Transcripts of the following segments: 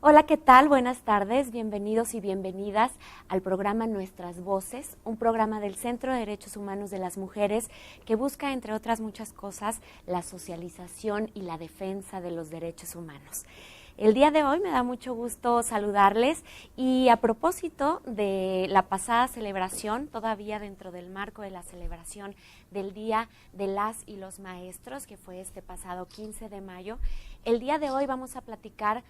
Hola, ¿qué tal? Buenas tardes, bienvenidos y bienvenidas al programa Nuestras Voces, un programa del Centro de Derechos Humanos de las Mujeres que busca, entre otras muchas cosas, la socialización y la defensa de los derechos humanos. El día de hoy me da mucho gusto saludarles y a propósito de la pasada celebración, todavía dentro del marco de la celebración del Día de las y los Maestros, que fue este pasado 15 de mayo, el día de hoy vamos a platicar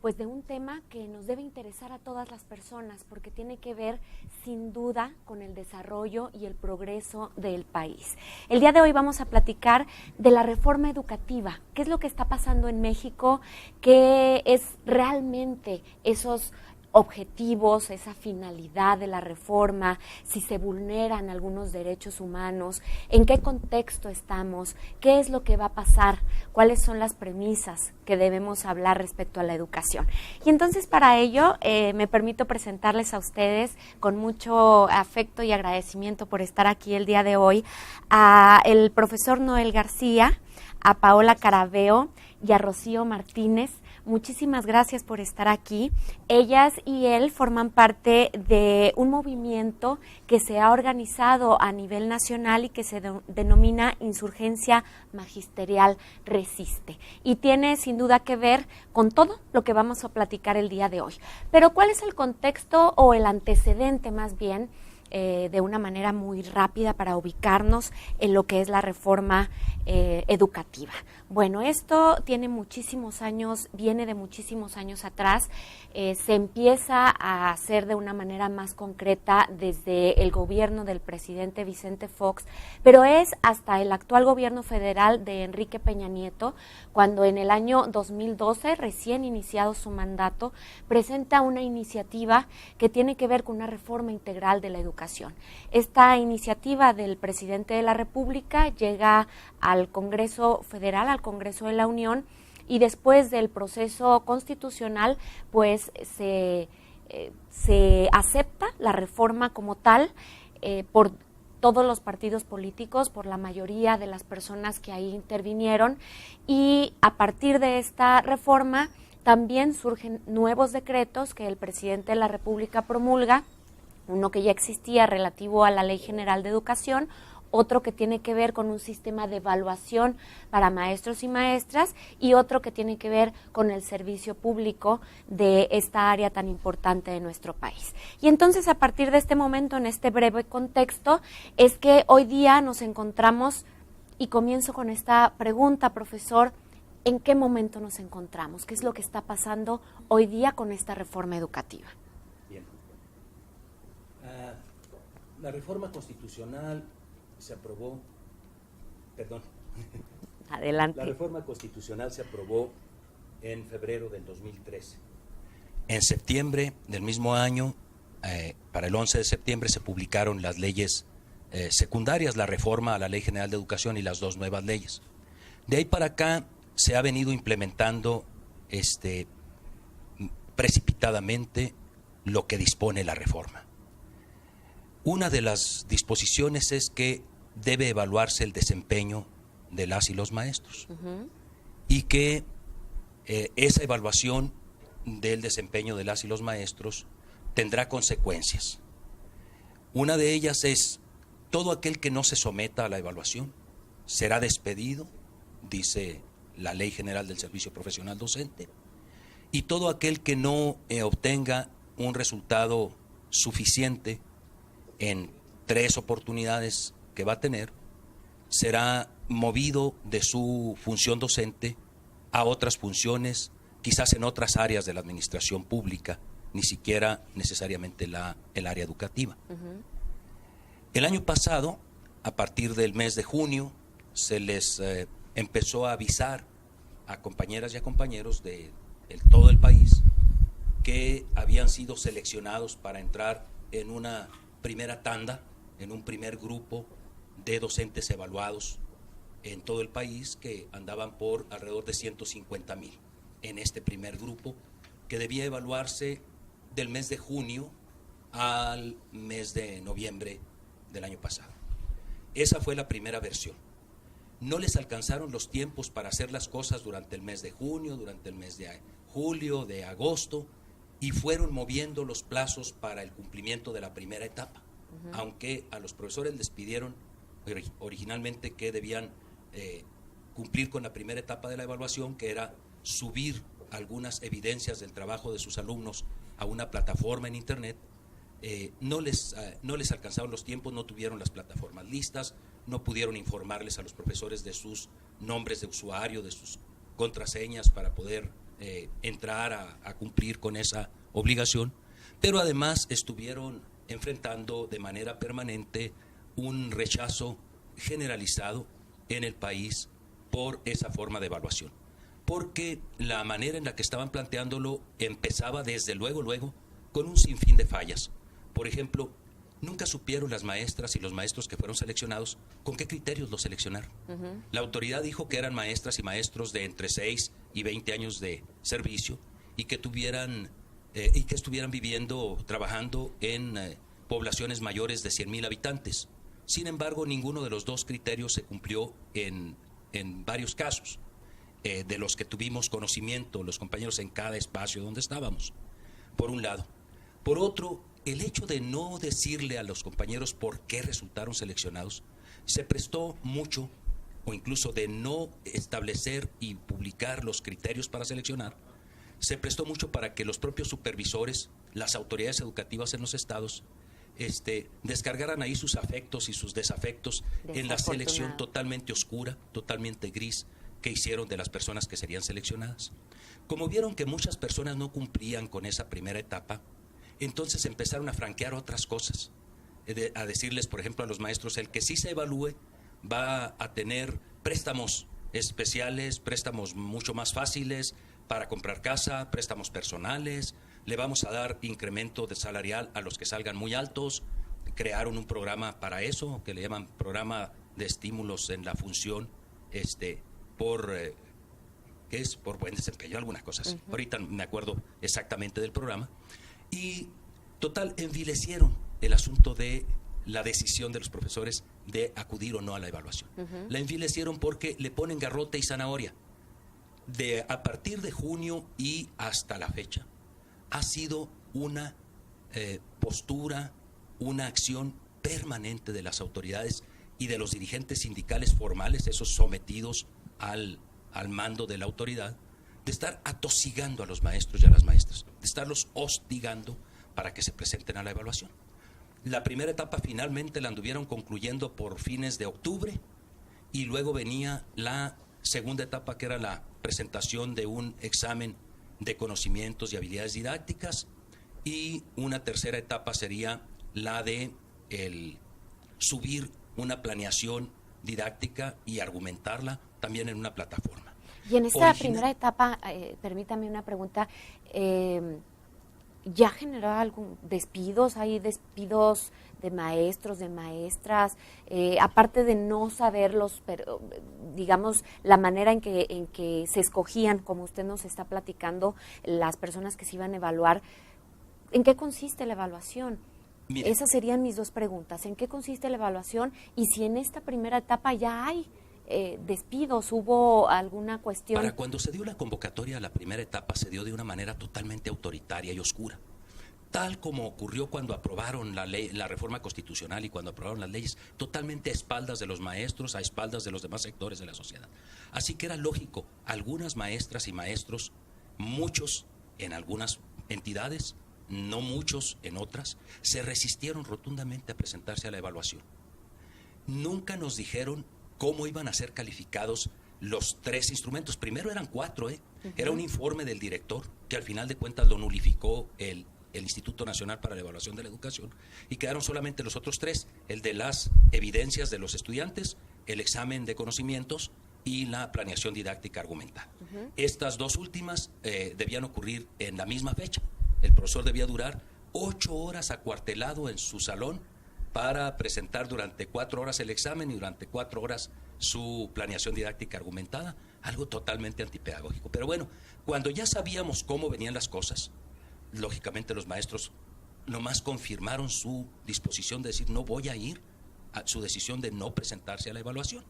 pues de un tema que nos debe interesar a todas las personas porque tiene que ver sin duda con el desarrollo y el progreso del país. El día de hoy vamos a platicar de la reforma educativa, qué es lo que está pasando en México, qué es realmente esos objetivos, esa finalidad de la reforma, si se vulneran algunos derechos humanos, en qué contexto estamos, qué es lo que va a pasar, cuáles son las premisas que debemos hablar respecto a la educación. Y entonces para ello me permito presentarles a ustedes con mucho afecto y agradecimiento por estar aquí el día de hoy a el profesor Noel García, a Paola Carabeo y a Rocío Martínez. Muchísimas gracias por estar aquí. Ellas y él forman parte de un movimiento que se ha organizado a nivel nacional y que se denomina Insurgencia Magisterial Resiste. Y tiene sin duda que ver con todo lo que vamos a platicar el día de hoy. Pero ¿cuál es el contexto o el antecedente más bien? De una manera muy rápida para ubicarnos en lo que es la reforma educativa. Bueno, esto tiene muchísimos años, viene de muchísimos años atrás, se empieza a hacer de una manera más concreta desde el gobierno del presidente Vicente Fox, pero es hasta el actual gobierno federal de Enrique Peña Nieto, cuando en el año 2012, recién iniciado su mandato, presenta una iniciativa que tiene que ver con una reforma integral de la educación. Esta iniciativa del presidente de la República llega al Congreso Federal, al Congreso de la Unión, y después del proceso constitucional, pues se acepta la reforma como tal por todos los partidos políticos, por la mayoría de las personas que ahí intervinieron, y a partir de esta reforma también surgen nuevos decretos que el presidente de la República promulga, uno que ya existía relativo a la Ley General de Educación, otro que tiene que ver con un sistema de evaluación para maestros y maestras y otro que tiene que ver con el servicio público de esta área tan importante de nuestro país. Y entonces a partir de este momento, en este breve contexto, es que hoy día nos encontramos, y comienzo con esta pregunta, profesor, ¿en qué momento nos encontramos? ¿Qué es lo que está pasando hoy día con esta reforma educativa? Bien. La reforma constitucional se aprobó, Adelante. La reforma constitucional se aprobó en febrero del 2013. En septiembre del mismo año, para el 11 de septiembre, se publicaron las leyes secundarias, la reforma a la Ley General de Educación y las dos nuevas leyes. De ahí para acá se ha venido implementando precipitadamente lo que dispone la reforma. Una de las disposiciones es que debe evaluarse el desempeño de las y los maestros y que esa evaluación del desempeño de las y los maestros tendrá consecuencias. Una de ellas es todo aquel que no se someta a la evaluación será despedido, dice la Ley General del Servicio Profesional Docente, y todo aquel que no obtenga un resultado suficiente en 3 oportunidades que va a tener, será movido de su función docente a otras funciones, quizás en otras áreas de la administración pública, ni siquiera necesariamente el área educativa. El año pasado, a partir del mes de junio, se les empezó a avisar a compañeras y a compañeros de todo el país que habían sido seleccionados para entrar en una primera tanda, en un primer grupo de docentes evaluados en todo el país, que andaban por alrededor de 150,000 en este primer grupo, que debía evaluarse del mes de junio al mes de noviembre del año pasado. Esa fue la primera versión. No les alcanzaron los tiempos para hacer las cosas durante el mes de junio, durante el mes de julio, de agosto, y fueron moviendo los plazos para el cumplimiento de la primera etapa, aunque a los profesores les pidieron originalmente que debían cumplir con la primera etapa de la evaluación, que era subir algunas evidencias del trabajo de sus alumnos a una plataforma en internet. No les alcanzaron los tiempos, no tuvieron las plataformas listas, no pudieron informarles a los profesores de sus nombres de usuario, de sus contraseñas para poder entrar a cumplir con esa obligación, pero además estuvieron enfrentando de manera permanente un rechazo generalizado en el país por esa forma de evaluación, porque la manera en la que estaban planteándolo empezaba desde luego con un sinfín de fallas. Por ejemplo, nunca supieron las maestras y los maestros que fueron seleccionados con qué criterios los seleccionaron. La autoridad dijo que eran maestras y maestros de entre 6 y 20 años de servicio y que estuvieran viviendo, trabajando en poblaciones mayores de 100,000 habitantes. Sin embargo, ninguno de los dos criterios se cumplió en varios casos, de los que tuvimos conocimiento los compañeros en cada espacio donde estábamos, por un lado. Por otro, el hecho de no decirle a los compañeros por qué resultaron seleccionados se prestó mucho, o incluso de no establecer y publicar los criterios para seleccionar, se prestó mucho para que los propios supervisores, las autoridades educativas en los estados, descargaran ahí sus afectos y sus desafectos en la selección totalmente oscura, totalmente gris, que hicieron de las personas que serían seleccionadas. Como vieron que muchas personas no cumplían con esa primera etapa, entonces empezaron a franquear otras cosas, a decirles, por ejemplo, a los maestros, el que sí se evalúe va a tener préstamos especiales, préstamos mucho más fáciles para comprar casa, préstamos personales, le vamos a dar incremento de salarial a los que salgan muy altos. Crearon un programa para eso, que le llaman programa de estímulos en la función, por buen desempeño, algunas cosas. Ahorita me acuerdo exactamente del programa. Y total, envilecieron el asunto de la decisión de los profesores de acudir o no a la evaluación. La envilecieron porque le ponen garrote y zanahoria. A partir de junio y hasta la fecha, ha sido una postura, una acción permanente de las autoridades y de los dirigentes sindicales formales, esos sometidos al mando de la autoridad, de estar atosigando a los maestros y a las maestras, de estarlos hostigando para que se presenten a la evaluación. La primera etapa finalmente la anduvieron concluyendo por fines de octubre, y luego venía la segunda etapa, que era la presentación de un examen de conocimientos y habilidades didácticas, y una tercera etapa sería la de subir una planeación didáctica y argumentarla también en una plataforma. Y en esta primera etapa, permítame una pregunta, ¿ya generó algún despidos? ¿Hay despidos de maestros, de maestras? Aparte de no saberlos, pero, digamos, la manera en que se escogían, como usted nos está platicando, las personas que se iban a evaluar, ¿en qué consiste la evaluación? Mire, esas serían mis dos preguntas. ¿En qué consiste la evaluación? Y si en esta primera etapa ya hay despidos, ¿hubo alguna cuestión? Para cuando se dio la convocatoria a la primera etapa, se dio de una manera totalmente autoritaria y oscura, tal como ocurrió cuando aprobaron la ley, la reforma constitucional, y cuando aprobaron las leyes, totalmente a espaldas de los maestros, a espaldas de los demás sectores de la sociedad. Así que era lógico, algunas maestras y maestros, muchos en algunas entidades, no muchos en otras, se resistieron rotundamente a presentarse a la evaluación. Nunca nos dijeron cómo iban a ser calificados los 3 instrumentos. Primero eran 4, Era un informe del director, que al final de cuentas lo nulificó el Instituto Nacional para la Evaluación de la Educación, y quedaron solamente los otros 3, el de las evidencias de los estudiantes, el examen de conocimientos y la planeación didáctica argumentada. Estas dos últimas debían ocurrir en la misma fecha. El profesor debía durar 8 horas acuartelado en su salón para presentar durante 4 horas el examen y durante 4 horas su planeación didáctica argumentada, algo totalmente antipedagógico. Pero bueno, cuando ya sabíamos cómo venían las cosas, lógicamente los maestros nomás confirmaron su disposición de decir no voy a ir, a su decisión de no presentarse a la evaluación.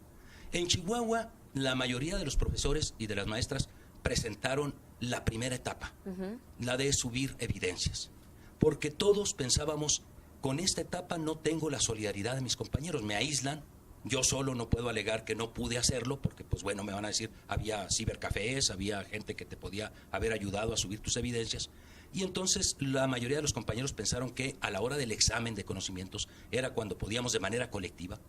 En Chihuahua, la mayoría de los profesores y de las maestras presentaron la primera etapa, la de subir evidencias, porque todos pensábamos, con esta etapa no tengo la solidaridad de mis compañeros, me aíslan, yo solo no puedo alegar que no pude hacerlo, porque pues bueno, me van a decir, había cibercafés, había gente que te podía haber ayudado a subir tus evidencias, y entonces la mayoría de los compañeros pensaron que a la hora del examen de conocimientos era cuando podíamos de manera colectiva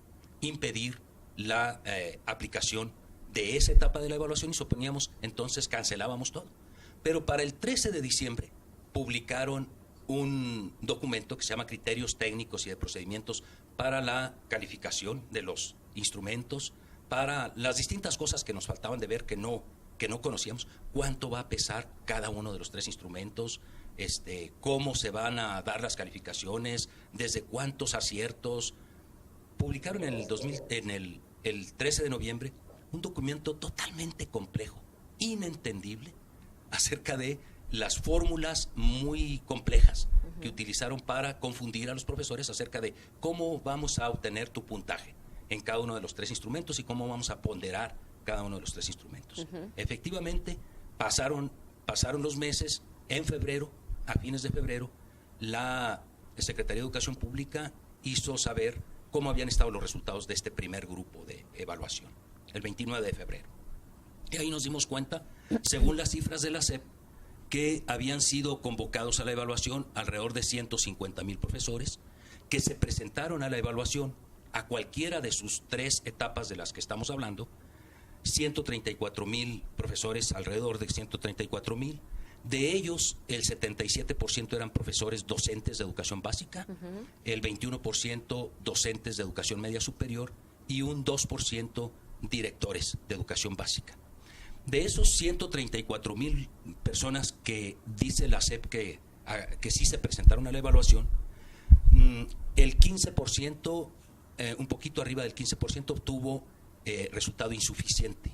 impedir la aplicación de esa etapa de la evaluación, y suponíamos entonces cancelábamos todo. Pero para el 13 de diciembre publicaron un documento que se llama Criterios Técnicos y de Procedimientos para la calificación de los instrumentos, para las distintas cosas que nos faltaban de ver que no conocíamos, cuánto va a pesar cada uno de los 3 instrumentos, cómo se van a dar las calificaciones, desde cuántos aciertos. Publicaron en el 13 de noviembre un documento totalmente complejo, inentendible, acerca de las fórmulas muy complejas que utilizaron para confundir a los profesores acerca de cómo vamos a obtener tu puntaje en cada uno de los 3 instrumentos y cómo vamos a ponderar cada uno de los 3 instrumentos. Efectivamente, pasaron los meses. En febrero, a fines de febrero, la Secretaría de Educación Pública hizo saber cómo habían estado los resultados de este primer grupo de evaluación, el 29 de febrero. Y ahí nos dimos cuenta, según las cifras de la SEP, que habían sido convocados a la evaluación alrededor de 150,000 profesores, que se presentaron a la evaluación a cualquiera de sus 3 etapas de las que estamos hablando, 134,000 profesores, alrededor de 134,000. De ellos, el 77% eran profesores docentes de educación básica, el 21% docentes de educación media superior y un 2% directores de educación básica. De esos 134,000 personas que dice la SEP que sí se presentaron a la evaluación, el 15%, un poquito arriba del 15%, obtuvo resultado insuficiente.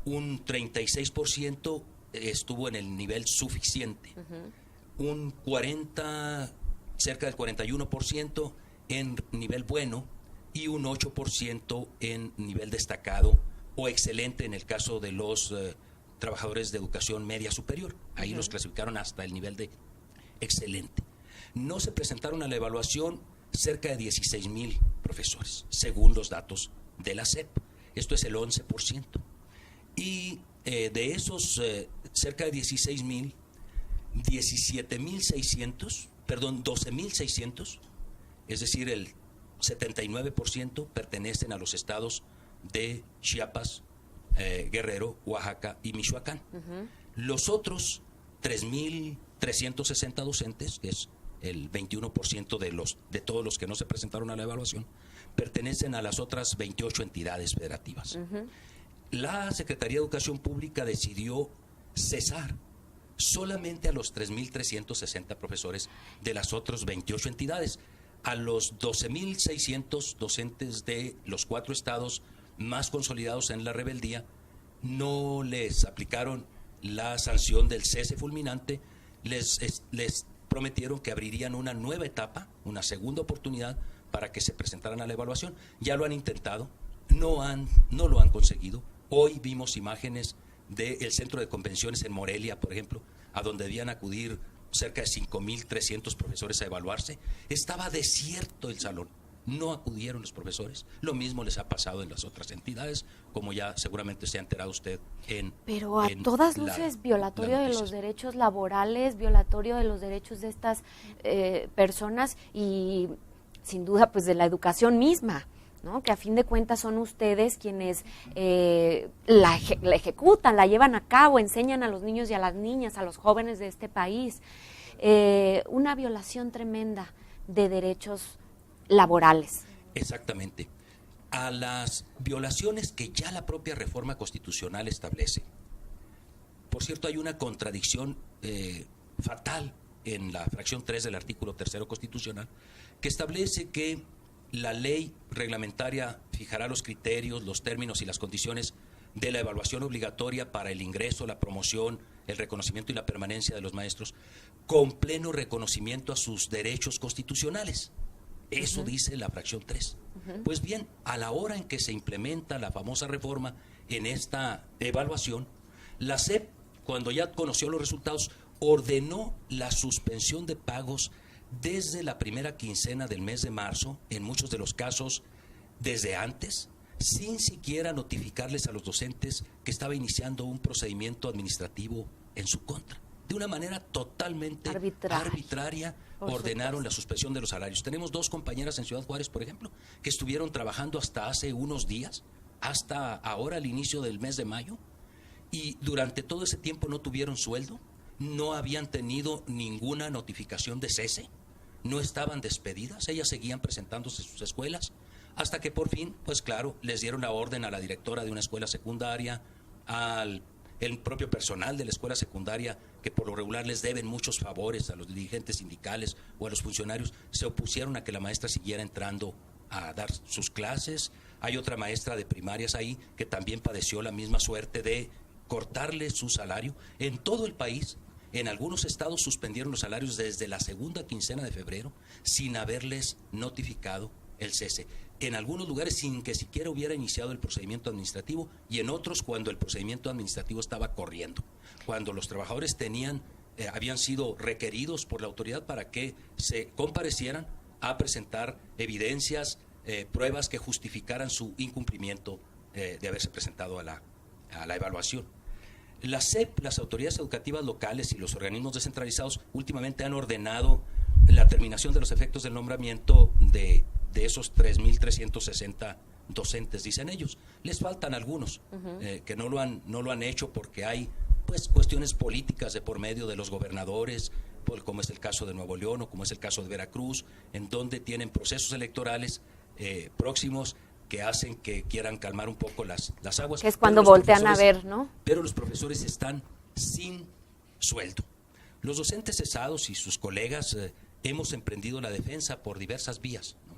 Un 36% estuvo en el nivel suficiente. Un 40%, cerca del 41% en nivel bueno y un 8% en nivel destacado o excelente en el caso de los trabajadores de educación media superior. Ahí los clasificaron hasta el nivel de excelente. No se presentaron a la evaluación cerca de 16,000 profesores, según los datos de la SEP. Esto es el 11%. Y de esos cerca de 16,000, 12,600, es decir, el 79% pertenecen a los estados de Chiapas, Guerrero, Oaxaca y Michoacán. Los otros 3,360 docentes, que es el 21% de todos los que no se presentaron a la evaluación, pertenecen a las otras 28 entidades federativas. La Secretaría de Educación Pública decidió cesar solamente a los 3,360 profesores de las otras 28 entidades. A los 12,600 docentes de los 4 estados más consolidados en la rebeldía no les aplicaron la sanción del cese fulminante, les prometieron que abrirían una nueva etapa, una segunda oportunidad para que se presentaran a la evaluación. Ya lo han intentado, no lo han conseguido. Hoy vimos imágenes del centro de convenciones en Morelia, por ejemplo, a donde debían acudir cerca de 5,300 profesores a evaluarse. Estaba desierto el salón, no acudieron los profesores. Lo mismo les ha pasado en las otras entidades, como ya seguramente se ha enterado usted Pero a todas luces, violatorio de los derechos laborales, violatorio de los derechos de estas personas y sin duda pues de la educación misma, ¿no? Que a fin de cuentas son ustedes quienes la ejecutan, la llevan a cabo, enseñan a los niños y a las niñas, a los jóvenes de este país. Una violación tremenda de derechos laborales. Exactamente. A las violaciones que ya la propia reforma constitucional establece. Por cierto, hay una contradicción fatal en la fracción 3 del artículo 3 constitucional, que establece que la ley reglamentaria fijará los criterios, los términos y las condiciones de la evaluación obligatoria para el ingreso, la promoción, el reconocimiento y la permanencia de los maestros, con pleno reconocimiento a sus derechos constitucionales. Eso dice la fracción 3. Pues bien, a la hora en que se implementa la famosa reforma en esta evaluación, la SEP cuando ya conoció los resultados, ordenó la suspensión de pagos desde la primera quincena del mes de marzo, en muchos de los casos desde antes, sin siquiera notificarles a los docentes que estaba iniciando un procedimiento administrativo en su contra. De una manera totalmente arbitraria ordenaron la suspensión de los salarios. Tenemos 2 compañeras en Ciudad Juárez, por ejemplo, que estuvieron trabajando hasta hace unos días, hasta ahora, al inicio del mes de mayo, y durante todo ese tiempo no tuvieron sueldo, no habían tenido ninguna notificación de cese, no estaban despedidas, ellas seguían presentándose en sus escuelas, hasta que por fin, pues claro, les dieron la orden a la directora de una escuela secundaria, el propio personal de la escuela secundaria, que por lo regular les deben muchos favores a los dirigentes sindicales o a los funcionarios, se opusieron a que la maestra siguiera entrando a dar sus clases. Hay otra maestra de primarias ahí que también padeció la misma suerte de cortarle su salario. En todo el país, en algunos estados suspendieron los salarios desde la segunda quincena de febrero sin haberles notificado el cese. En algunos lugares sin que siquiera hubiera iniciado el procedimiento administrativo, y en otros cuando el procedimiento administrativo estaba corriendo, cuando los trabajadores habían sido requeridos por la autoridad para que se comparecieran a presentar evidencias, pruebas que justificaran su incumplimiento de haberse presentado a la evaluación. La SEP, las autoridades educativas locales y los organismos descentralizados últimamente han ordenado la terminación de los efectos del nombramiento de esos 3.360 docentes, dicen ellos. Les faltan algunos que no lo han hecho porque hay pues cuestiones políticas de por medio de los gobernadores, como es el caso de Nuevo León o como es el caso de Veracruz, en donde tienen procesos electorales próximos que hacen que quieran calmar un poco las aguas. Que es cuando voltean a ver, ¿no? Pero los profesores están sin sueldo. Los docentes cesados y sus colegas hemos emprendido la defensa por diversas vías, ¿no?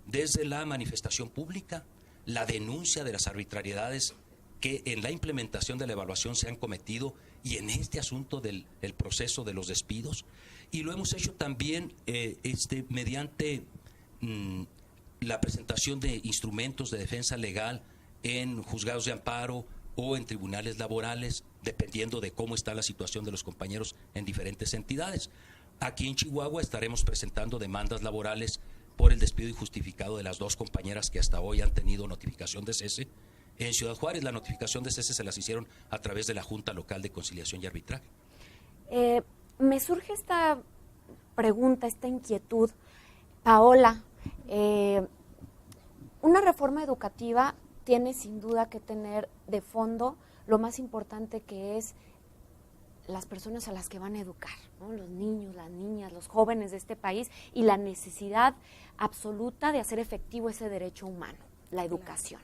Desde la manifestación pública, la denuncia de las arbitrariedades que en la implementación de la evaluación se han cometido y en este asunto del proceso de los despidos, y lo hemos hecho también mediante la presentación de instrumentos de defensa legal en juzgados de amparo o en tribunales laborales, dependiendo de cómo está la situación de los compañeros en diferentes entidades. Aquí en Chihuahua estaremos presentando demandas laborales por el despido injustificado de las 2 compañeras que hasta hoy han tenido notificación de cese. En Ciudad Juárez la notificación de cese se las hicieron a través de la Junta Local de Conciliación y Arbitraje. Me surge esta pregunta, esta inquietud, Paola. Una reforma educativa tiene sin duda que tener de fondo lo más importante, que es las personas a las que van a educar, ¿no? Los niños, las niñas, los jóvenes de este país, y la necesidad absoluta de hacer efectivo ese derecho humano, la educación.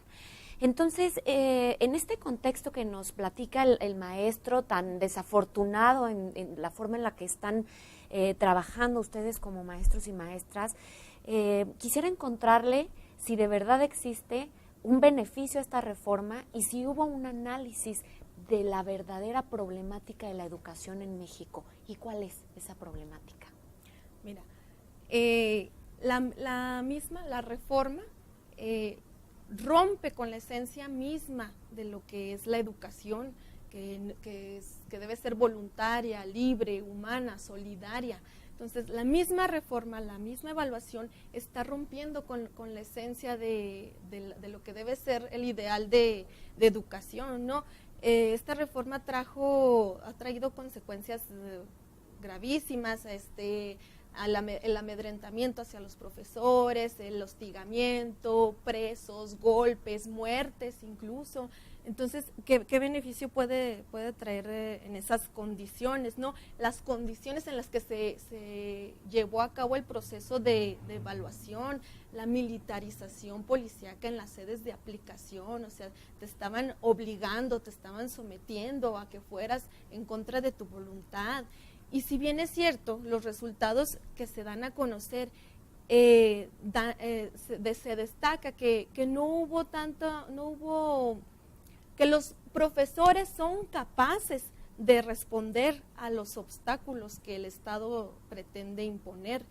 Entonces, en este contexto que nos platica el maestro, tan desafortunado en la forma en la que están trabajando ustedes como maestros y maestras, quisiera encontrarle si de verdad existe un beneficio a esta reforma y si hubo un análisis de la verdadera problemática de la educación en México. ¿Y cuál es esa problemática? Mira, la reforma rompe con la esencia misma de lo que es la educación, que debe ser voluntaria, libre, humana, solidaria. Entonces, la misma reforma, la misma evaluación está rompiendo con la esencia de lo que debe ser el ideal de educación, ¿no? Esta reforma ha traído consecuencias gravísimas, el amedrentamiento hacia los profesores, el hostigamiento, presos, golpes, muertes incluso. Entonces, ¿qué beneficio puede traer en esas condiciones, ¿no? Las condiciones en las que se llevó a cabo el proceso de evaluación, la militarización policíaca en las sedes de aplicación, o sea, te estaban obligando, te estaban sometiendo a que fueras en contra de tu voluntad. Y si bien es cierto, los resultados que se dan a conocer, se destaca que no hubo que los profesores son capaces de responder a los obstáculos que el Estado pretende imponer.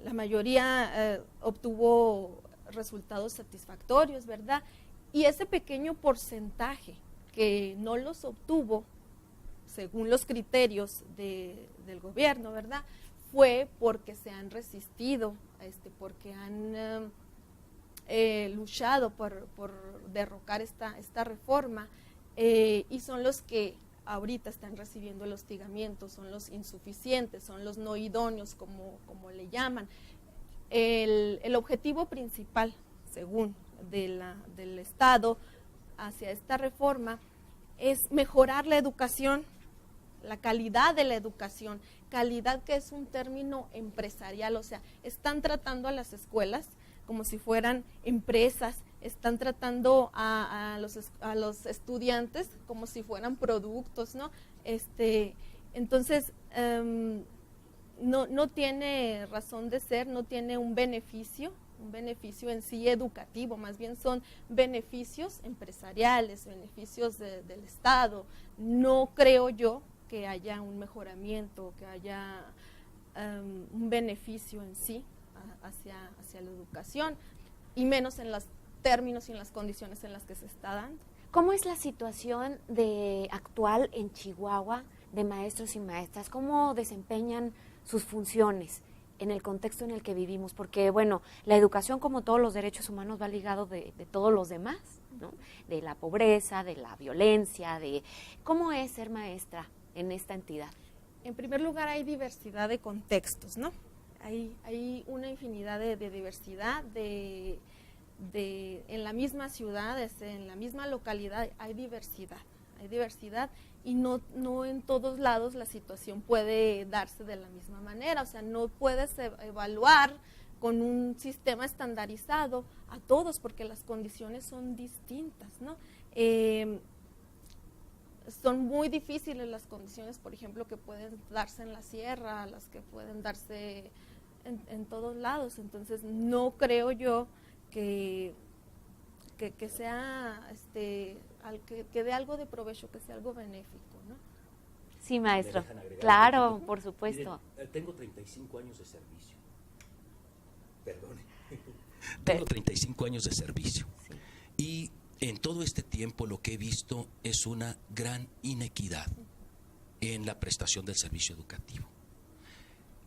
La mayoría obtuvo resultados satisfactorios, ¿verdad? Y ese pequeño porcentaje que no los obtuvo, según los criterios del gobierno, ¿verdad? Fue porque se han resistido, porque han luchado por derrocar esta reforma, y son los que ahorita están recibiendo el hostigamiento, son los insuficientes, son los no idóneos, como le llaman. El objetivo principal, según del Estado, hacia esta reforma, es mejorar la educación, la calidad de la educación, calidad que es un término empresarial, o sea, están tratando a las escuelas como si fueran empresas, están tratando a los estudiantes como si fueran productos, ¿no? Entonces, no tiene razón de ser, no tiene un beneficio en sí educativo, más bien son beneficios empresariales, beneficios del Estado. No creo yo que haya un mejoramiento, que haya un beneficio en sí hacia la educación, y menos en los términos y en las condiciones en las que se está dando. ¿Cómo es la situación actual en Chihuahua de maestros y maestras? ¿Cómo desempeñan sus funciones en el contexto en el que vivimos? Porque, bueno, la educación, como todos los derechos humanos, va ligado de todos los demás, ¿no? De la pobreza, de la violencia, ¿cómo es ser maestra en esta entidad? En primer lugar, hay diversidad de contextos, ¿no? Hay una infinidad de diversidad, en la misma ciudad, en la misma localidad, hay diversidad, y no en todos lados la situación puede darse de la misma manera, o sea, no puedes evaluar con un sistema estandarizado a todos, porque las condiciones son distintas, ¿no? Son muy difíciles las condiciones, por ejemplo, que pueden darse en la sierra, las que pueden darse en todos lados. Entonces, no creo yo que sea, que dé algo de provecho, que sea algo benéfico, ¿no? Sí, maestro. Claro, por supuesto. Miren, tengo 35 años de servicio. Perdone. Tengo 35 años de servicio. Sí. Y en todo este tiempo lo que he visto es una gran inequidad en la prestación del servicio educativo.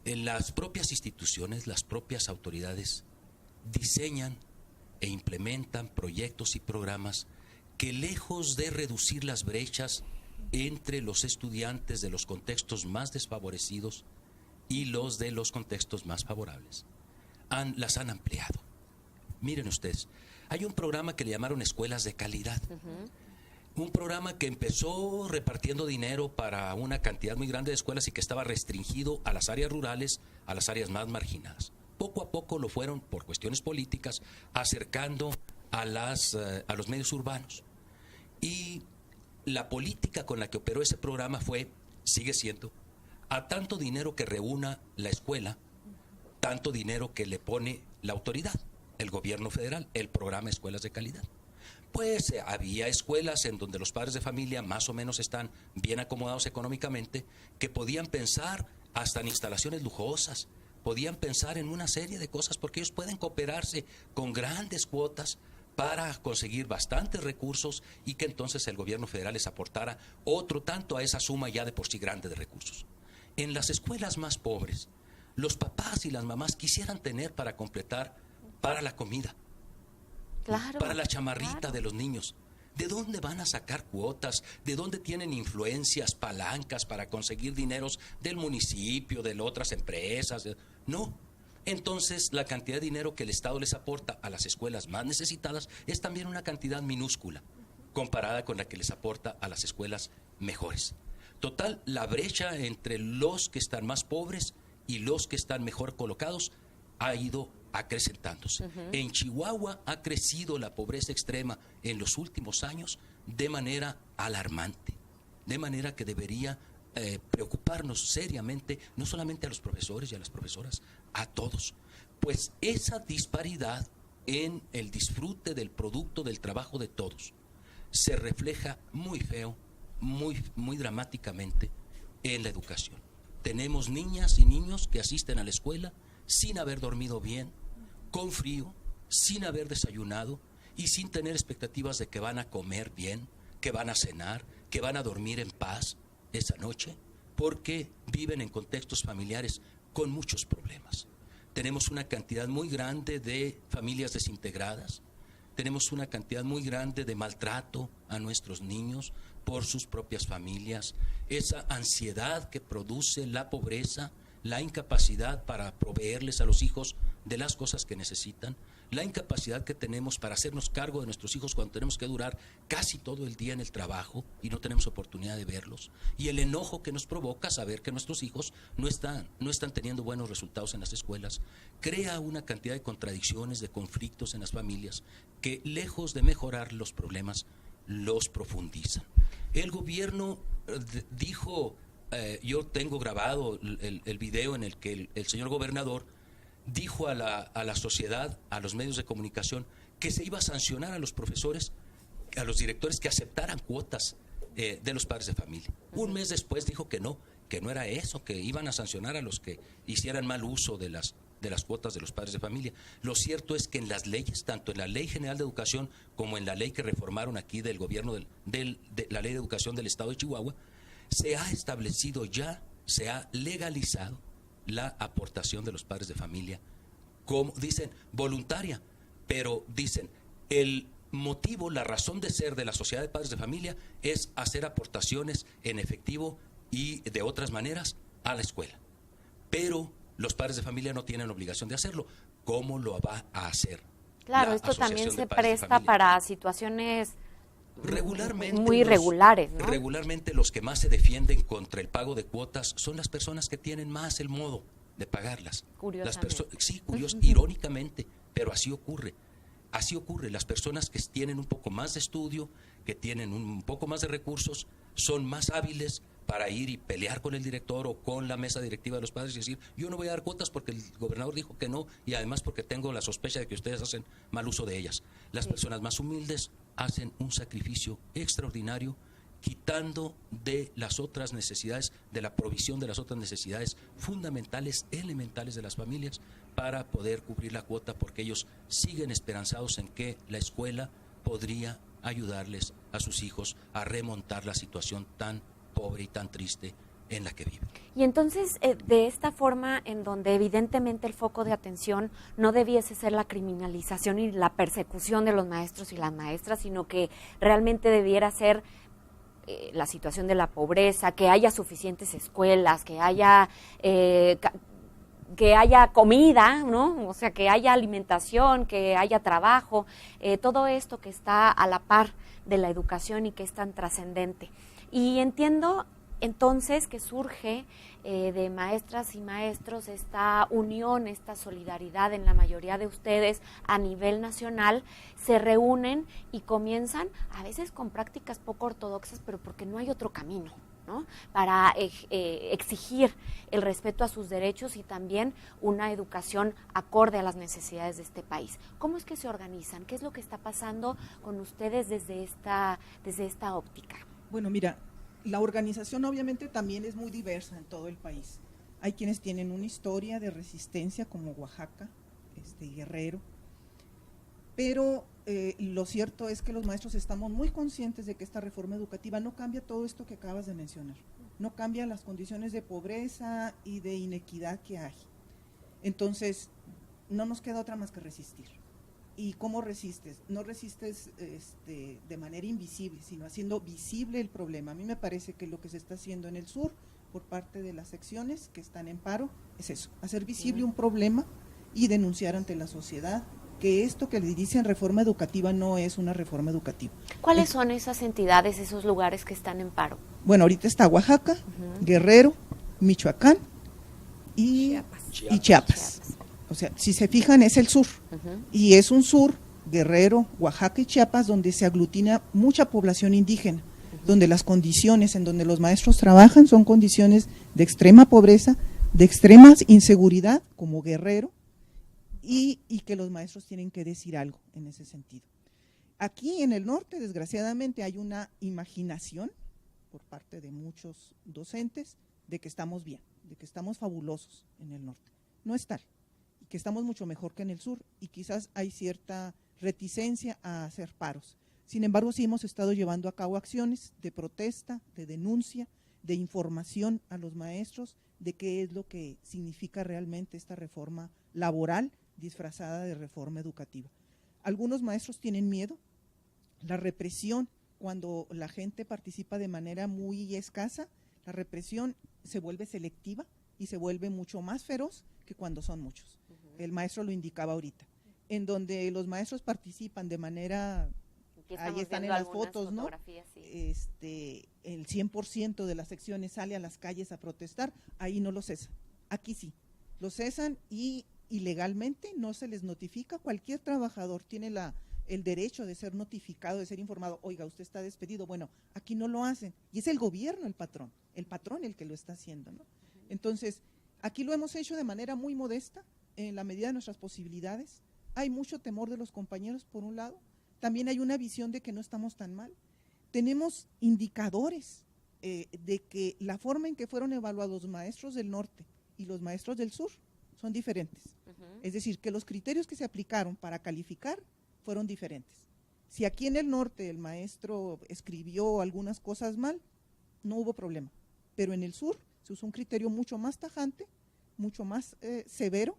En las propias instituciones, las propias autoridades diseñan e implementan proyectos y programas que, lejos de reducir las brechas entre los estudiantes de los contextos más desfavorecidos y los de los contextos más favorables, las han ampliado. Miren ustedes, hay un programa que le llamaron Escuelas de Calidad. Un programa que empezó repartiendo dinero para una cantidad muy grande de escuelas y que estaba restringido a las áreas rurales, a las áreas más marginadas. Poco a poco lo fueron, por cuestiones políticas, acercando a los medios urbanos. Y la política con la que operó ese programa sigue siendo, a tanto dinero que reúna la escuela, tanto dinero que le pone la autoridad, el gobierno federal, el programa Escuelas de Calidad. Pues había escuelas en donde los padres de familia más o menos están bien acomodados económicamente, que podían pensar hasta en instalaciones lujosas, podían pensar en una serie de cosas, porque ellos pueden cooperarse con grandes cuotas para conseguir bastantes recursos, y que entonces el gobierno federal les aportara otro tanto a esa suma ya de por sí grande de recursos. En las escuelas más pobres, los papás y las mamás quisieran tener para completar para la comida, claro, para la chamarrita, claro, de los niños. ¿De dónde van a sacar cuotas? ¿De dónde tienen influencias, palancas para conseguir dineros del municipio, de otras empresas? No. Entonces, la cantidad de dinero que el Estado les aporta a las escuelas más necesitadas es también una cantidad minúscula, comparada con la que les aporta a las escuelas mejores. Total, la brecha entre los que están más pobres y los que están mejor colocados ha ido acrecentándose. En Chihuahua ha crecido la pobreza extrema en los últimos años de manera alarmante, de manera que debería preocuparnos seriamente, no solamente a los profesores y a las profesoras, a todos. Pues esa disparidad en el disfrute del producto del trabajo de todos se refleja muy feo, muy dramáticamente en la educación. Tenemos niñas y niños que asisten a la escuela sin haber dormido bien, con frío, sin haber desayunado y sin tener expectativas de que van a comer bien, que van a cenar, que van a dormir en paz. esa noche porque viven en contextos familiares con muchos problemas. Tenemos una cantidad muy grande de familias desintegradas, tenemos una cantidad muy grande de maltrato a nuestros niños por sus propias familias, esa ansiedad que produce la pobreza, la incapacidad para proveerles a los hijos de las cosas que necesitan, la incapacidad que tenemos para hacernos cargo de nuestros hijos cuando tenemos que durar casi todo el día en el trabajo y no tenemos oportunidad de verlos, y el enojo que nos provoca saber que nuestros hijos no están teniendo buenos resultados en las escuelas, crea una cantidad de contradicciones, de conflictos en las familias que, lejos de mejorar los problemas, los profundizan. El gobierno dijo, yo tengo grabado el video en el que el señor gobernador dijo a la sociedad, a los medios de comunicación, que se iba a sancionar a los profesores, a los directores que aceptaran cuotas de los padres de familia. Un mes después dijo que no era eso, que iban a sancionar a los que hicieran mal uso de las cuotas de los padres de familia. Lo cierto es que en las leyes, tanto en la Ley General de Educación como en la ley que reformaron aquí del gobierno de la Ley de Educación del Estado de Chihuahua, se ha establecido ya, se ha legalizado la aportación de los padres de familia, como dicen, voluntaria, pero dicen, el motivo, la razón de ser de la Sociedad de Padres de Familia es hacer aportaciones en efectivo y de otras maneras a la escuela. Pero los padres de familia no tienen obligación de hacerlo. ¿Cómo lo va a hacer? Claro, esto también se presta para situaciones regularmente muy irregulares, ¿no? Regularmente los que más se defienden contra el pago de cuotas son las personas que tienen más el modo de pagarlas. Curiosamente. Sí, irónicamente, pero así ocurre. Así ocurre. Las personas que tienen un poco más de estudio, que tienen un poco más de recursos, son más hábiles para ir y pelear con el director o con la mesa directiva de los padres y decir, yo no voy a dar cuotas porque el gobernador dijo que no, y además porque tengo la sospecha de que ustedes hacen mal uso de ellas. Las personas más humildes hacen un sacrificio extraordinario, quitando de las otras necesidades, de la provisión de las otras necesidades fundamentales, elementales de las familias, para poder cubrir la cuota, porque ellos siguen esperanzados en que la escuela podría ayudarles a sus hijos a remontar la situación tan pobre y tan triste en la que viven. Y entonces, de esta forma, en donde evidentemente el foco de atención no debiese ser la criminalización y la persecución de los maestros y las maestras, sino que realmente debiera ser la situación de la pobreza, que haya suficientes escuelas, que haya comida, ¿no? O sea, que haya alimentación, que haya trabajo, todo esto que está a la par de la educación y que es tan trascendente. Y entiendo entonces que surge de maestras y maestros esta unión, esta solidaridad en la mayoría de ustedes a nivel nacional, se reúnen y comienzan a veces con prácticas poco ortodoxas, pero porque no hay otro camino, ¿no? Para exigir el respeto a sus derechos y también una educación acorde a las necesidades de este país. ¿Cómo es que se organizan? ¿Qué es lo que está pasando con ustedes desde esta óptica? Bueno, mira, la organización obviamente también es muy diversa en todo el país. Hay quienes tienen una historia de resistencia como Oaxaca, Guerrero, pero lo cierto es que los maestros estamos muy conscientes de que esta reforma educativa no cambia todo esto que acabas de mencionar, no cambia las condiciones de pobreza y de inequidad que hay. Entonces, no nos queda otra más que resistir. ¿Y cómo resistes? No resistes de manera invisible, sino haciendo visible el problema. A mí me parece que lo que se está haciendo en el sur, por parte de las secciones que están en paro, es eso, hacer visible un problema y denunciar ante la sociedad que esto que le dicen reforma educativa no es una reforma educativa. ¿Cuáles son esas entidades, esos lugares que están en paro? Bueno, ahorita está Oaxaca, Guerrero, Michoacán y Chiapas. O sea, si se fijan, es el sur, y es un sur, Guerrero, Oaxaca y Chiapas, donde se aglutina mucha población indígena, donde las condiciones en donde los maestros trabajan son condiciones de extrema pobreza, de extrema inseguridad, como Guerrero, y que los maestros tienen que decir algo en ese sentido. Aquí en el norte, desgraciadamente, hay una imaginación por parte de muchos docentes de que estamos bien, de que estamos fabulosos en el norte. No es tal. Que estamos mucho mejor que en el sur y quizás hay cierta reticencia a hacer paros. Sin embargo, sí hemos estado llevando a cabo acciones de protesta, de denuncia, de información a los maestros de qué es lo que significa realmente esta reforma laboral disfrazada de reforma educativa. Algunos maestros tienen miedo, la represión, cuando la gente participa de manera muy escasa, la represión se vuelve selectiva y se vuelve mucho más feroz que cuando son muchos. El maestro lo indicaba ahorita. En donde los maestros participan de manera, ahí están en las fotos, ¿no? Sí. El 100% de las secciones sale a las calles a protestar, ahí no lo cesan. Aquí sí, lo cesan y ilegalmente no se les notifica. Cualquier trabajador tiene el derecho de ser notificado, de ser informado. Oiga, usted está despedido. Bueno, aquí no lo hacen y es el gobierno el patrón el que lo está haciendo, ¿no? Entonces, aquí lo hemos hecho de manera muy modesta, en la medida de nuestras posibilidades. Hay mucho temor de los compañeros, por un lado. También hay una visión de que no estamos tan mal. Tenemos indicadores de que la forma en que fueron evaluados los maestros del norte y los maestros del sur son diferentes. Es decir, que los criterios que se aplicaron para calificar fueron diferentes. Si aquí en el norte el maestro escribió algunas cosas mal, no hubo problema. Pero en el sur se usó un criterio mucho más tajante, mucho más severo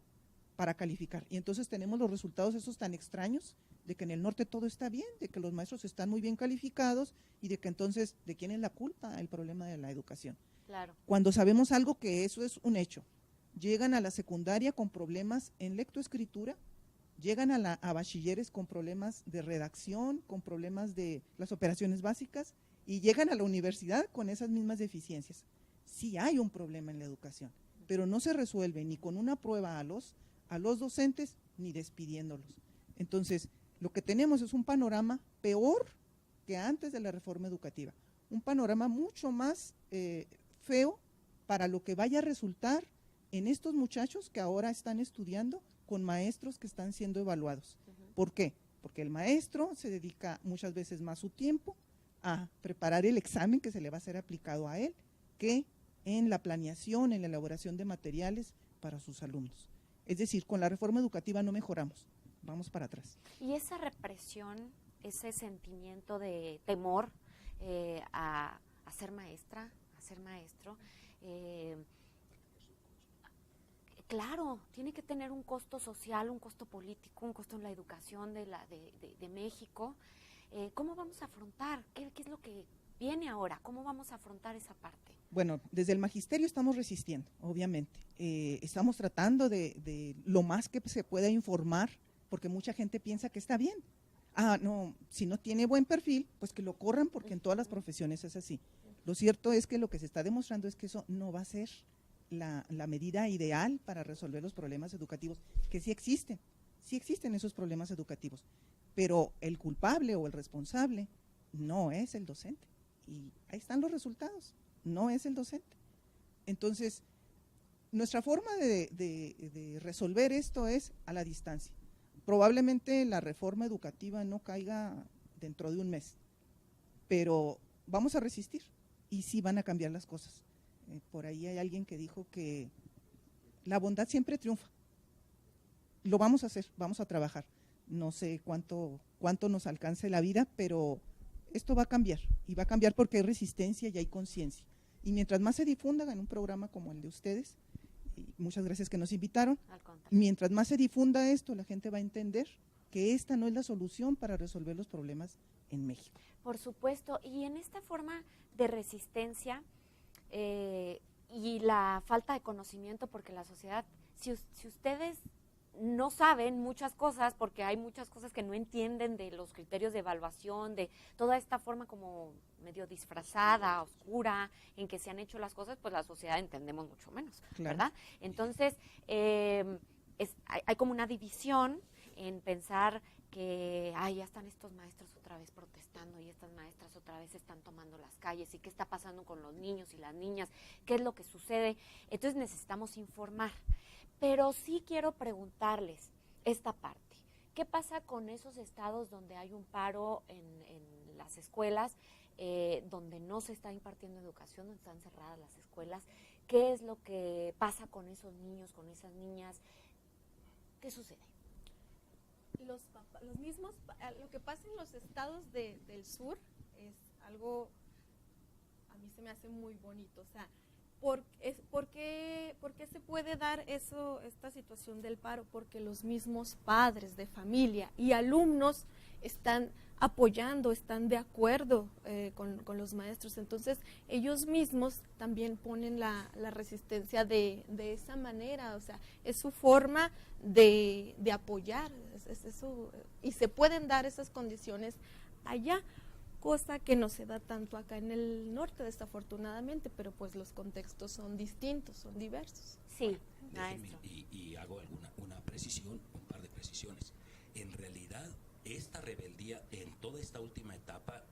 para calificar. Y entonces tenemos los resultados esos tan extraños de que en el norte todo está bien, de que los maestros están muy bien calificados y de que entonces, ¿de quién es la culpa? El problema de la educación. Claro. Cuando sabemos algo que eso es un hecho, llegan a la secundaria con problemas en lectoescritura, llegan a bachilleres con problemas de redacción, con problemas de las operaciones básicas y llegan a la universidad con esas mismas deficiencias. Sí hay un problema en la educación, pero no se resuelve ni con una prueba a los docentes ni despidiéndolos. Entonces, lo que tenemos es un panorama peor que antes de la reforma educativa, un panorama mucho más feo para lo que vaya a resultar en estos muchachos que ahora están estudiando con maestros que están siendo evaluados. ¿Por qué? Porque el maestro se dedica muchas veces más su tiempo a preparar el examen que se le va a ser aplicado a él que en la planeación, en la elaboración de materiales para sus alumnos. Es decir, con la reforma educativa no mejoramos, vamos para atrás. Y esa represión, ese sentimiento de temor a ser maestra, a ser maestro, claro, tiene que tener un costo social, un costo político, un costo en la educación de México. ¿Cómo vamos a afrontar? ¿Qué es lo que viene ahora? ¿Cómo vamos a afrontar esa parte? Bueno, desde el magisterio estamos resistiendo, obviamente. Estamos tratando de lo más que se pueda informar, porque mucha gente piensa que está bien. No, si no tiene buen perfil, pues que lo corran, porque en todas las profesiones es así. Lo cierto es que lo que se está demostrando es que eso no va a ser la medida ideal para resolver los problemas educativos, que sí existen esos problemas educativos, pero el culpable o el responsable no es el docente. Y ahí están los resultados, no es el docente. Entonces, nuestra forma de resolver esto es a la distancia. Probablemente la reforma educativa no caiga dentro de un mes, pero vamos a resistir y sí van a cambiar las cosas. Por ahí hay alguien que dijo que la bondad siempre triunfa. Lo vamos a hacer, vamos a trabajar. No sé cuánto nos alcance la vida, pero esto va a cambiar, y va a cambiar porque hay resistencia y hay conciencia. Y mientras más se difunda en un programa como el de ustedes, y muchas gracias que nos invitaron, mientras más se difunda esto, la gente va a entender que esta no es la solución para resolver los problemas en México. Por supuesto, y en esta forma de resistencia y la falta de conocimiento, porque la sociedad, si ustedes no saben muchas cosas, porque hay muchas cosas que no entienden de los criterios de evaluación, de toda esta forma como medio disfrazada, oscura, en que se han hecho las cosas, pues la sociedad entendemos mucho menos, claro. ¿Verdad? Entonces, hay como una división en pensar que ya están estos maestros otra vez protestando y estas maestras otra vez están tomando las calles y qué está pasando con los niños y las niñas, qué es lo que sucede. Entonces necesitamos informar. Pero sí quiero preguntarles esta parte. ¿Qué pasa con esos estados donde hay un paro en las escuelas, donde no se está impartiendo educación, donde están cerradas las escuelas? ¿Qué es lo que pasa con esos niños, con esas niñas? ¿Qué sucede? Los mismos, lo que pasa en los estados del sur es algo a mí se me hace muy bonito. O sea, ¿por qué se puede dar esta situación del paro? Porque los mismos padres de familia y alumnos están apoyando, están de acuerdo con los maestros. Entonces, ellos mismos también ponen la resistencia de esa manera. O sea, es su forma de apoyar. Y se pueden dar esas condiciones allá, cosa que no se da tanto acá en el norte, desafortunadamente, pero pues los contextos son distintos, son diversos. Sí, maestro. Y hago una precisión, un par de precisiones. En realidad, esta rebeldía en toda esta última etapa,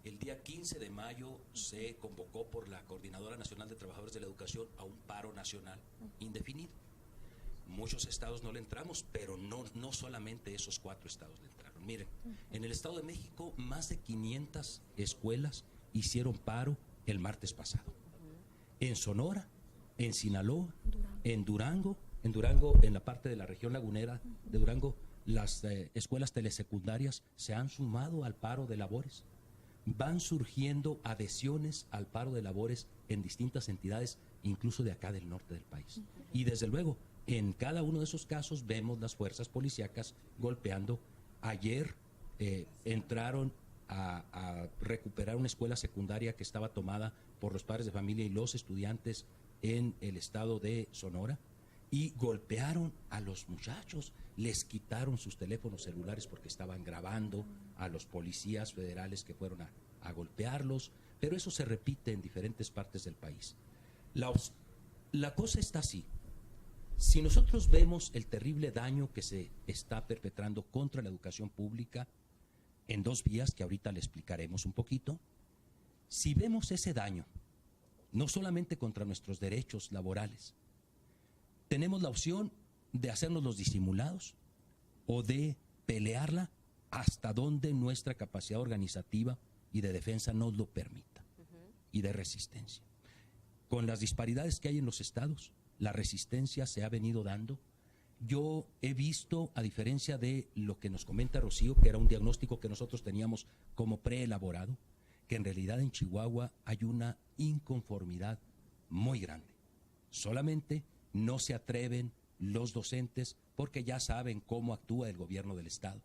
el día 15 de mayo se convocó por la Coordinadora Nacional de Trabajadores de la Educación a un paro nacional indefinido. Muchos estados no le entramos, pero no solamente esos 4 estados le entraron. Miren, en el Estado de México más de 500 escuelas hicieron paro el martes pasado. En Sonora, en Sinaloa, en Durango, en la parte de la región lagunera de Durango, las escuelas telesecundarias se han sumado al paro de labores. Van surgiendo adhesiones al paro de labores en distintas entidades, incluso de acá del norte del país. Y desde luego, en cada uno de esos casos vemos las fuerzas policíacas golpeando. Ayer entraron a recuperar una escuela secundaria que estaba tomada por los padres de familia y los estudiantes en el estado de Sonora, y golpearon a los muchachos, les quitaron sus teléfonos celulares porque estaban grabando a los policías federales que fueron a golpearlos, pero eso se repite en diferentes partes del país. La cosa está así. Si nosotros vemos el terrible daño que se está perpetrando contra la educación pública en 2 vías que ahorita le explicaremos un poquito, si vemos ese daño, no solamente contra nuestros derechos laborales, tenemos la opción de hacernos los disimulados o de pelearla hasta donde nuestra capacidad organizativa y de defensa nos lo permita, y de resistencia. Con las disparidades que hay en los estados, la resistencia se ha venido dando. Yo he visto, a diferencia de lo que nos comenta Rocío, que era un diagnóstico que nosotros teníamos como preelaborado, que en realidad en Chihuahua hay una inconformidad muy grande. Solamente no se atreven los docentes porque ya saben cómo actúa el gobierno del Estado.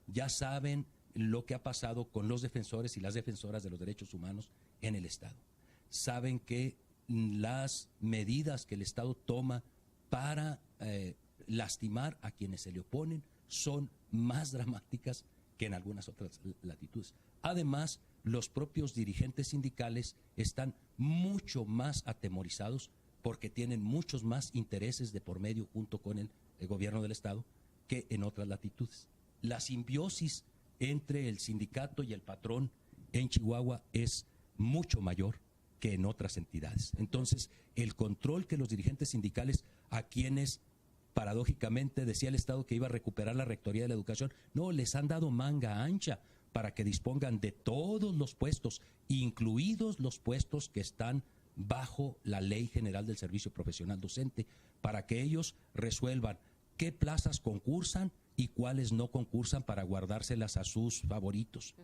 Ya saben lo que ha pasado con los defensores y las defensoras de los derechos humanos en el Estado. Saben que las medidas que el Estado toma para lastimar a quienes se le oponen son más dramáticas que en algunas otras latitudes. Además, los propios dirigentes sindicales están mucho más atemorizados porque tienen muchos más intereses de por medio junto con el gobierno del Estado que en otras latitudes. La simbiosis entre el sindicato y el patrón en Chihuahua es mucho mayor que en otras entidades. Entonces, el control que los dirigentes sindicales, a quienes paradójicamente decía el Estado que iba a recuperar la Rectoría de la Educación, no, les han dado manga ancha para que dispongan de todos los puestos, incluidos los puestos que están bajo la Ley General del Servicio Profesional Docente, para que ellos resuelvan qué plazas concursan y cuáles no concursan para guardárselas a sus favoritos.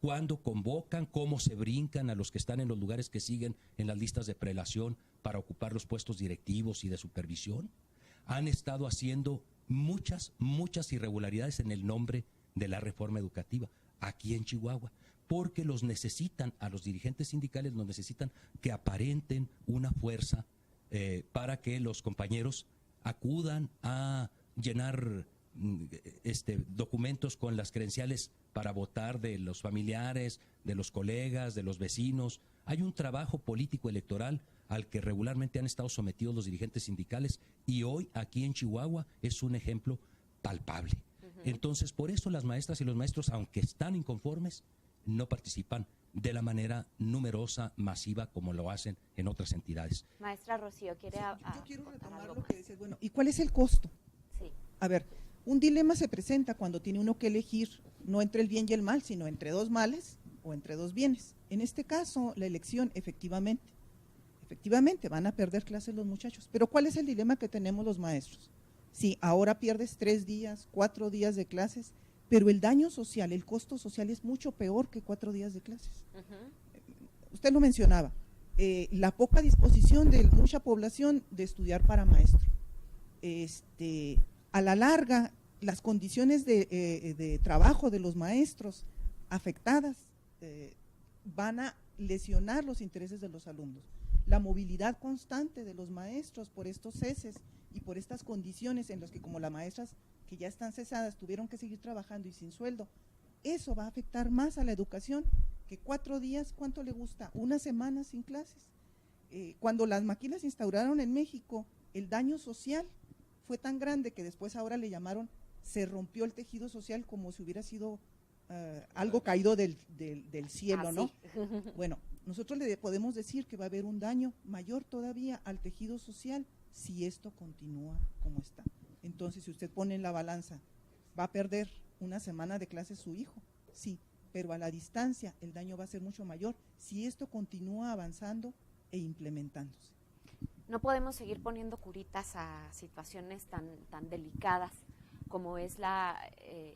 Cuándo convocan, cómo se brincan a los que están en los lugares que siguen en las listas de prelación para ocupar los puestos directivos y de supervisión. Han estado haciendo muchas irregularidades en el nombre de la reforma educativa aquí en Chihuahua, porque los necesitan, a los dirigentes sindicales los necesitan que aparenten una fuerza para que los compañeros acudan a llenar documentos con las credenciales para votar de los familiares, de los colegas, de los vecinos. Hay un trabajo político electoral al que regularmente han estado sometidos los dirigentes sindicales, y hoy aquí en Chihuahua es un ejemplo palpable. Entonces, por eso las maestras y los maestros, aunque están inconformes, no participan de la manera numerosa, masiva, como lo hacen en otras entidades. Maestra Rocío, ¿quiere yo quiero retomar lo que dices. Bueno, ¿y cuál es el costo? Sí. A ver, un dilema se presenta cuando tiene uno que elegir no entre el bien y el mal, sino entre 2 males o entre 2 bienes. En este caso, la elección, efectivamente van a perder clases los muchachos. Pero ¿cuál es el dilema que tenemos los maestros? Sí, ahora pierdes 3 días, 4 días de clases, pero el daño social, el costo social es mucho peor que 4 días de clases. usted lo mencionaba, la poca disposición de mucha población de estudiar para maestro. A la larga, las condiciones de trabajo de los maestros afectadas van a lesionar los intereses de los alumnos. La movilidad constante de los maestros por estos ceses y por estas condiciones en las que, como las maestras que ya están cesadas tuvieron que seguir trabajando y sin sueldo, eso va a afectar más a la educación que 4 días. ¿Cuánto le gusta? Una semana sin clases. Cuando las maquilas se instauraron en México, el daño social fue tan grande que después ahora le llamaron, se rompió el tejido social, como si hubiera sido algo caído del cielo, ¿no? Bueno, nosotros le podemos decir que va a haber un daño mayor todavía al tejido social si esto continúa como está. Entonces, si usted pone en la balanza, ¿va a perder una semana de clases su hijo? Sí, pero a la distancia el daño va a ser mucho mayor si esto continúa avanzando e implementándose. No podemos seguir poniendo curitas a situaciones tan delicadas como es la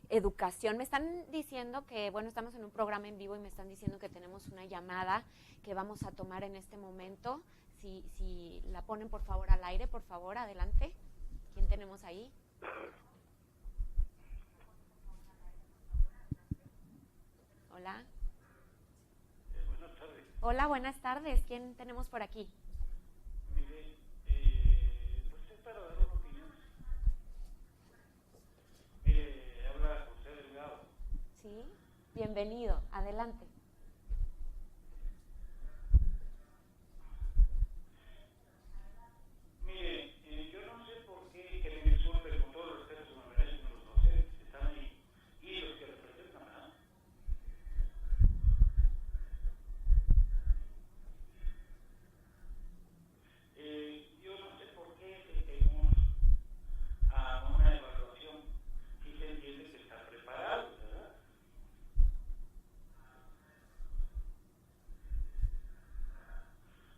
educación. Me están diciendo que, bueno, estamos en un programa en vivo y me están diciendo que tenemos una llamada que vamos a tomar en este momento. Si la ponen por favor al aire, por favor, adelante. ¿Quién tenemos ahí? Hola. Buenas tardes. Hola, buenas tardes. ¿Quién tenemos por aquí? Mire, pues es para dar una opinión. Mire, habla José Delgado. Sí, bienvenido. Adelante. Mire, yo no sé por qué, que me disculpe con todo el respeto que me merecen los docentes que están ahí y los que representan, ¿verdad? Yo no sé por qué tenemos a una evaluación si se entiende que está preparado, ¿verdad?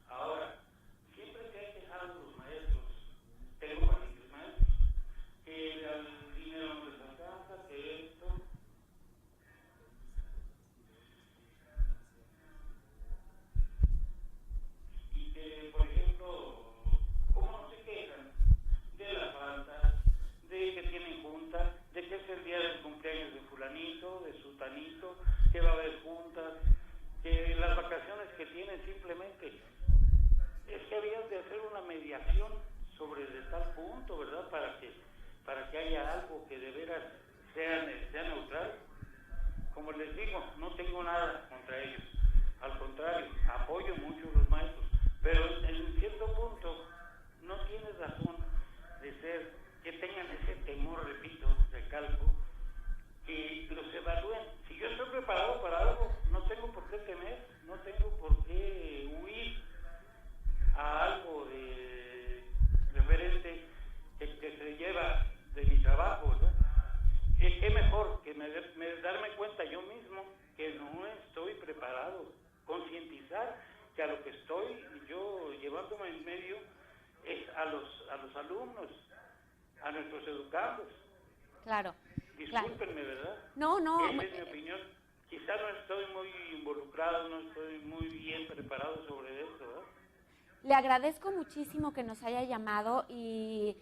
Ahora, siempre se ha quejado los maestros, tengo parientes maestros, que el dinero no les alcanza, que esto. Y que, por ejemplo, ¿cómo no se quejan de las faltas, de que tienen juntas, de que es el día del cumpleaños de fulanito, de sutanito, que va a haber juntas, que las vacaciones que tienen simplemente? Es que habían de hacer una mediación sobre de tal punto, ¿verdad? Para que haya algo que de veras sea neutral. Como les digo, no tengo nada contra ellos. Al contrario, apoyo mucho a los maestros. Pero en cierto punto no tienes razón de ser, que tengan ese temor, repito, recalco, que los evalúen. Si yo estoy preparado para algo, no tengo por qué temer, no tengo por qué huir a algo de referente que se lleva de mi trabajo, ¿no? ¿Qué mejor que darme cuenta yo mismo que no estoy preparado? Concientizar que a lo que estoy yo llevándome en medio es a los alumnos, a nuestros educandos. Claro. Discúlpenme, ¿verdad? No. Esa es mi opinión. Quizás no estoy muy involucrado, no estoy muy bien preparado sobre eso, ¿verdad? Le agradezco muchísimo que nos haya llamado y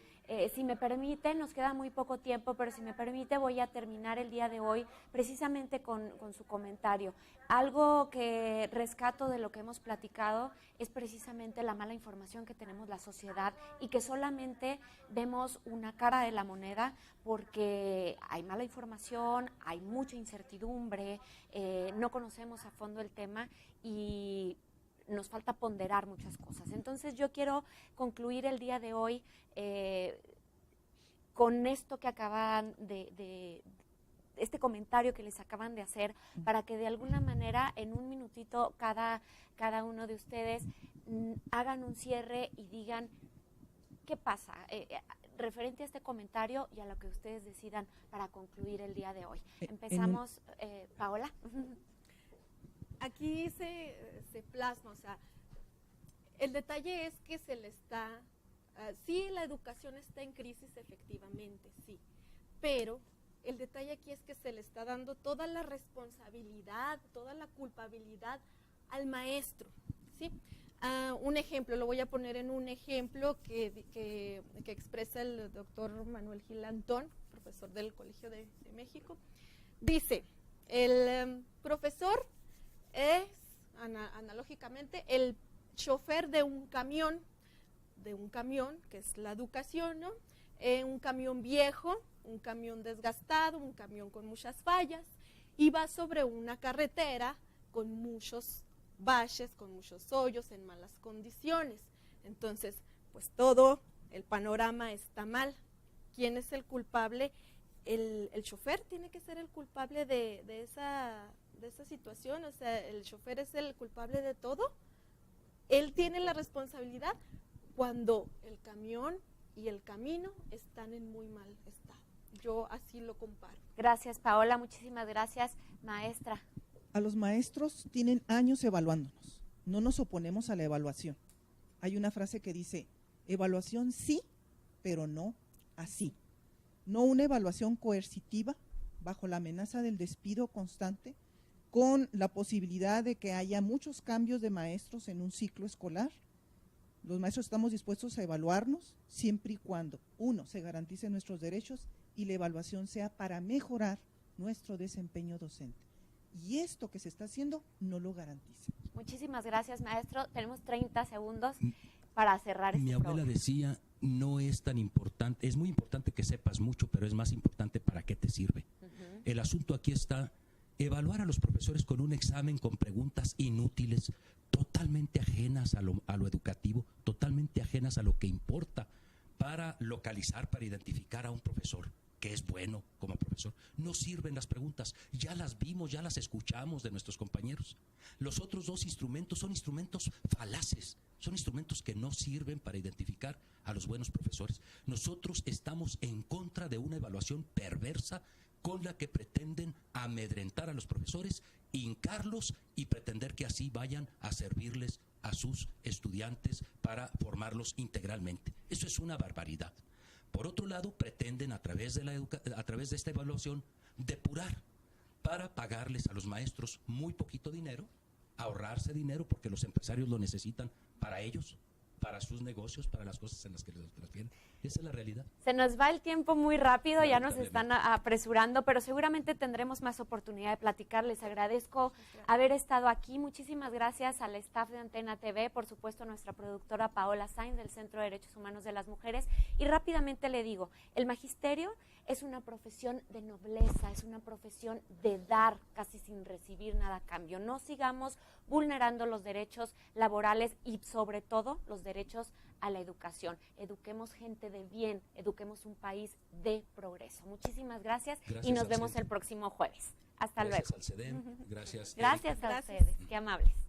si me permite, nos queda muy poco tiempo, pero si me permite voy a terminar el día de hoy precisamente con su comentario. Algo que rescato de lo que hemos platicado es precisamente la mala información que tenemos la sociedad y que solamente vemos una cara de la moneda porque hay mala información, hay mucha incertidumbre, no conocemos a fondo el tema y nos falta ponderar muchas cosas. Entonces yo quiero concluir el día de hoy con esto que acaban de este comentario que les acaban de hacer, para que de alguna manera en un minutito cada uno de ustedes hagan un cierre y digan qué pasa referente a este comentario y a lo que ustedes decidan para concluir el día de hoy. Empezamos, Paola. Aquí se plasma, o sea, el detalle es que se le está, sí, la educación está en crisis efectivamente, sí, pero el detalle aquí es que se le está dando toda la responsabilidad, toda la culpabilidad al maestro, ¿sí? Un ejemplo, lo voy a poner en un ejemplo que expresa el doctor Manuel Gil Antón, profesor del Colegio de México. Dice, el profesor es, analógicamente, el chofer de un camión, que es la educación, ¿no? Un camión viejo, un camión desgastado, un camión con muchas fallas, y va sobre una carretera con muchos baches, con muchos hoyos, en malas condiciones. Entonces, pues todo el panorama está mal. ¿Quién es el culpable? El chofer tiene que ser el culpable de esa situación, o sea, el chofer es el culpable de todo. Él tiene la responsabilidad cuando el camión y el camino están en muy mal estado. Yo así lo comparo. Gracias, Paola. Muchísimas gracias, maestra. A los maestros tienen años evaluándonos. No nos oponemos a la evaluación. Hay una frase que dice, evaluación sí, pero no así. No una evaluación coercitiva bajo la amenaza del despido constante, con la posibilidad de que haya muchos cambios de maestros en un ciclo escolar. Los maestros estamos dispuestos a evaluarnos siempre y cuando, uno, se garanticen nuestros derechos y la evaluación sea para mejorar nuestro desempeño docente. Y esto que se está haciendo no lo garantiza. Muchísimas gracias, maestro. Tenemos 30 segundos para cerrar este programa. Mi abuela decía, no es tan importante, es muy importante que sepas mucho, pero es más importante para qué te sirve. El asunto aquí está evaluar a los profesores con un examen, con preguntas inútiles, totalmente ajenas a lo educativo, totalmente ajenas a lo que importa para localizar, para identificar a un profesor que es bueno como profesor. No sirven las preguntas, ya las vimos, ya las escuchamos de nuestros compañeros. Los otros dos instrumentos son instrumentos falaces, son instrumentos que no sirven para identificar a los buenos profesores. Nosotros estamos en contra de una evaluación perversa con la que pretenden amedrentar a los profesores, hincarlos y pretender que así vayan a servirles a sus estudiantes para formarlos integralmente. Eso es una barbaridad. Por otro lado, pretenden a través de esta evaluación depurar para pagarles a los maestros muy poquito dinero, ahorrarse dinero porque los empresarios lo necesitan para ellos, para sus negocios, para las cosas en las que les transfieren. Esa es la realidad. Se nos va el tiempo muy rápido, ya nos están apresurando, pero seguramente tendremos más oportunidad de platicar. Les agradezco haber estado aquí. Muchísimas gracias al staff de Antena TV, por supuesto a nuestra productora Paola Sainz del Centro de Derechos Humanos de las Mujeres. Y rápidamente le digo, el magisterio es una profesión de nobleza, es una profesión de dar casi sin recibir nada a cambio. No sigamos vulnerando los derechos laborales y sobre todo los derechos a la educación. Eduquemos gente de bien, eduquemos un país de progreso. Muchísimas gracias y nos vemos el próximo jueves. Hasta luego. Gracias al CEDEM, gracias a ustedes, qué amables.